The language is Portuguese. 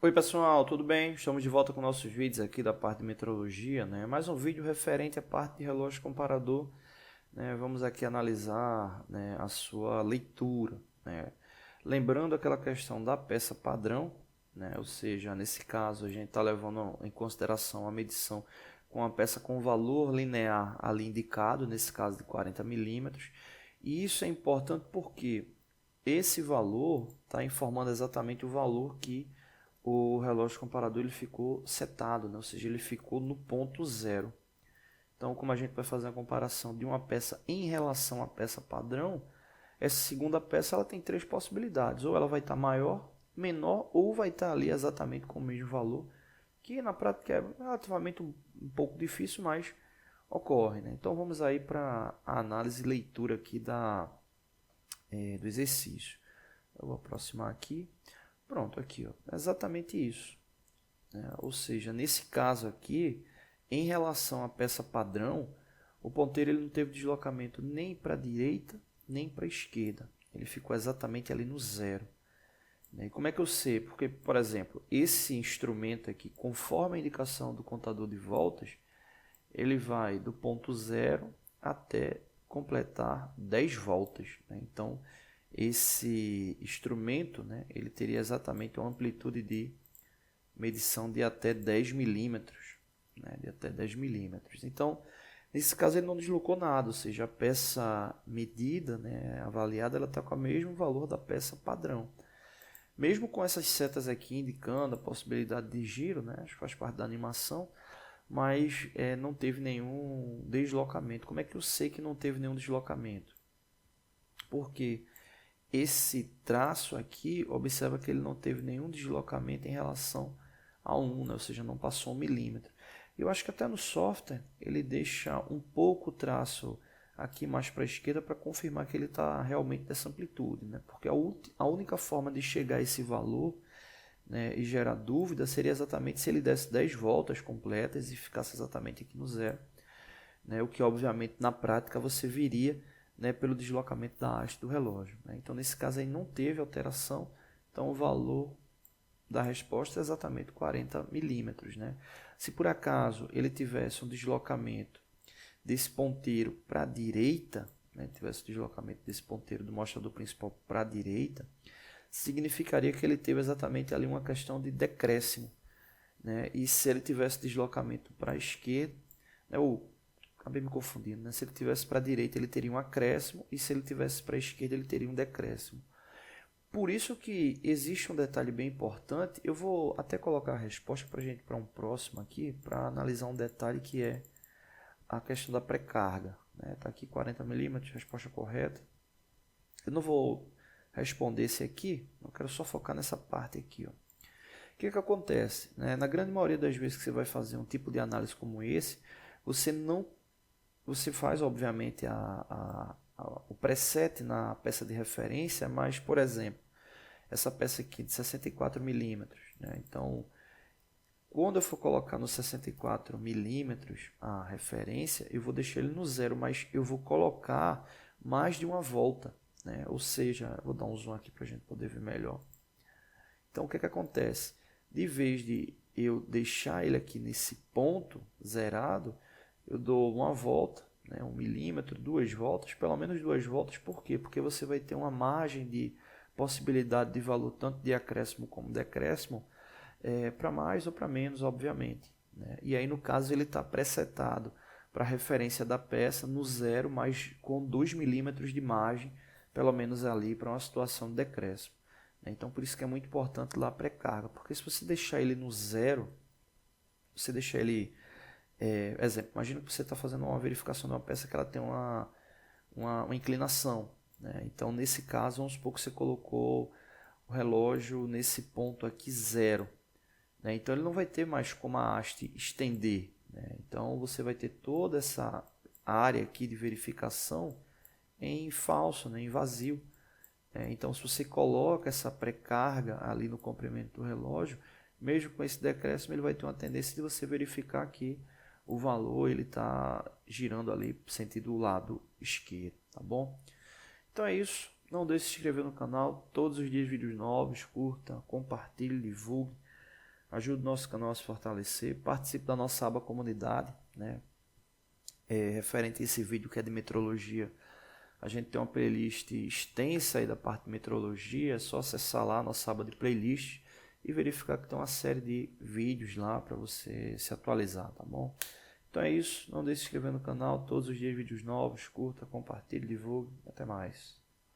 Oi pessoal, tudo bem? Estamos de volta com nossos vídeos aqui da parte de metrologia, né? Mais um vídeo referente à parte de relógio comparador, né? Vamos aqui analisar, né, a sua leitura, né? Lembrando aquela questão da peça padrão, né? Ou seja, nesse caso a gente está levando em consideração a medição com a peça com valor linear ali indicado, nesse caso de 40 milímetros, e isso é importante porque esse valor está informando exatamente o valor que o relógio comparador ele ficou setado, né? Ou seja, ele ficou no ponto zero. Então, como a gente vai fazer a comparação de uma peça em relação à peça padrão, essa segunda peça ela tem três possibilidades. Ou ela vai estar maior, menor, ou vai estar ali exatamente com o mesmo valor, que na prática é relativamente um pouco difícil, mas ocorre, né? Então, vamos aí para a análise e leitura aqui do exercício. Eu vou aproximar aqui. Pronto, aqui, ó, é exatamente isso, né? Ou seja, nesse caso aqui, em relação à peça padrão, o ponteiro ele não teve deslocamento nem para a direita, nem para a esquerda. Ele ficou exatamente ali no zero, né? E como é que eu sei? Porque, por exemplo, esse instrumento aqui, conforme a indicação do contador de voltas, ele vai do ponto zero até completar 10 voltas, né? Então, esse instrumento, né, ele teria exatamente uma amplitude de medição de até 10 milímetros, né, de até 10 milímetros. Então, nesse caso ele não deslocou nada, ou seja, a peça medida, né, avaliada, ela está com o mesmo valor da peça padrão. Mesmo com essas setas aqui indicando a possibilidade de giro, né, acho que faz parte da animação, mas não teve nenhum deslocamento. Como é que eu sei que não teve nenhum deslocamento? Porque esse traço aqui, observa que ele não teve nenhum deslocamento em relação a 1, né? Ou seja, não passou 1 milímetro. Eu acho que até no software ele deixa um pouco o traço aqui mais para a esquerda para confirmar que ele está realmente dessa amplitude, né? Porque a única forma de chegar a esse valor, né, e gerar dúvida seria exatamente se ele desse 10 voltas completas e ficasse exatamente aqui no zero, né? O que obviamente na prática você viria, né, pelo deslocamento da haste do relógio, né? Então nesse caso aí não teve alteração, então o valor da resposta é exatamente 40 milímetros, né? Se por acaso ele tivesse um deslocamento desse ponteiro para a direita, né, tivesse o deslocamento desse ponteiro do mostrador principal para a direita, significaria que ele teve exatamente ali uma questão de decréscimo, né? E se ele tivesse deslocamento para a esquerda, né, ou acabei me confundindo, né? Se ele tivesse para a direita ele teria um acréscimo e se ele tivesse para a esquerda ele teria um decréscimo. Por isso que existe um detalhe bem importante, eu vou até colocar a resposta para a gente para um próximo aqui, para analisar um detalhe que é a questão da pré-carga, né? Tá aqui 40 milímetros, resposta correta. Eu não vou responder esse aqui, eu quero só focar nessa parte aqui, ó. O que acontece, né? Na grande maioria das vezes que você vai fazer um tipo de análise como esse, você faz obviamente o preset na peça de referência, mas por exemplo, essa peça aqui de 64 milímetros, né? Então, quando eu for colocar no 64 milímetros a referência, eu vou deixar ele no zero, mas eu vou colocar mais de uma volta, né? Ou seja, vou dar um zoom aqui para a gente poder ver melhor. Então, o que acontece? De vez de eu deixar ele aqui nesse ponto zerado, eu dou uma volta, né, 1 milímetro, 2 voltas, pelo menos 2 voltas. Por quê? Porque você vai ter uma margem de possibilidade de valor tanto de acréscimo como decréscimo, para mais ou para menos, obviamente, né? E aí no caso ele está presetado para a referência da peça no zero, mas com 2 milímetros de margem, pelo menos ali para uma situação de decréscimo, né? Então por isso que é muito importante lá a pré-carga, porque se você deixar ele no zero, você deixar ele, exemplo, imagina que você está fazendo uma verificação de uma peça que ela tem uma inclinação, né? Então nesse caso, vamos supor que você colocou o relógio nesse ponto aqui zero, né? Então ele não vai ter mais como a haste estender, né? Então você vai ter toda essa área aqui de verificação em falso, né? Em vazio, né? Então se você coloca essa pré-carga ali no comprimento do relógio, mesmo com esse decréscimo, ele vai ter uma tendência de você verificar que o valor ele está girando ali sentido o lado esquerdo, tá bom? Então é isso. Não deixe de se inscrever no canal. Todos os dias vídeos novos. Curta, compartilhe, divulgue. ajude o nosso canal a se fortalecer, participe da nossa aba comunidade, né? Referente a esse vídeo que é de meteorologia, a gente tem uma playlist extensa aí da parte de meteorologia, é só acessar lá a nossa aba de playlist e verificar que tem uma série de vídeos lá para você se atualizar, tá bom? Então é isso, não deixe de se inscrever no canal, todos os dias vídeos novos, curta, compartilhe, divulgue, até mais.